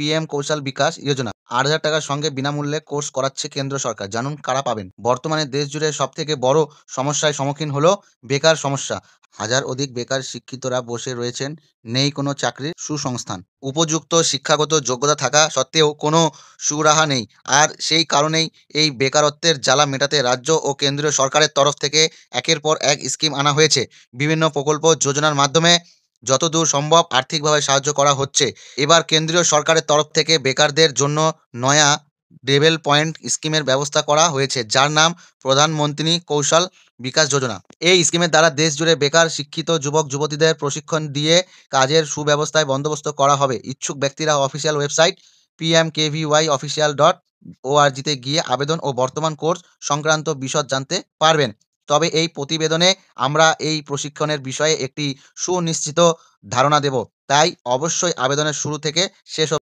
PM কৌশল বিকাশ যোজনা। ৮,০০০ টাকার সঙ্গে বিনামূল্যে কোর্স করাচ্ছে কেন্দ্র সরকার। জানুন কারা পাবেন। বর্তমানে দেশ জুড়ে সবথেকে বড় সমস্যার সম্মুখীন হলো বেকার সমস্যা। হাজার অধিক বেকার শিক্ষিতরা বসে রয়েছেন, নেই কোনো চাকরির সুসংস্থান। উপযুক্ত শিক্ষাগত যোগ্যতা থাকা সত্ত্বেও কোনো সুরাহা নেই। আর সেই কারণেই এই বেকারত্বের জ্বালা মেটাতে রাজ্য ও কেন্দ্রীয় সরকারের তরফ থেকে একের পর এক স্কিম আনা হয়েছে। বিভিন্ন প্রকল্প যোজনার মাধ্যমে যতদূর সম্ভব আর্থিকভাবে সাহায্য করা হচ্ছে। এবার কেন্দ্রীয় সরকারের তরফ থেকে বেকারদের জন্য নয়া ডেভেল পয়েন্ট স্কিমের ব্যবস্থা করা হয়েছে, যার নাম প্রধানমন্ত্রী কৌশল বিকাশ যোজনা। এই স্কিমের দ্বারা দেশ জুড়ে বেকার শিক্ষিত যুবক যুবতীদের প্রশিক্ষণ দিয়ে কাজের সুব্যবস্থায় বন্দোবস্ত করা হবে। ইচ্ছুক ব্যক্তিরা অফিসিয়াল ওয়েবসাইট pmkvyofficial.org-তে গিয়ে আবেদন ও বর্তমান কোর্স সংক্রান্ত বিশদ জানতে পারবেন। তবে এই প্রতিবেদনে আমরা এই প্রশিক্ষণের বিষয়ে একটি সুনিশ্চিত ধারণা দেব, তাই অবশ্যই আবেদনের শুরু থেকে শেষ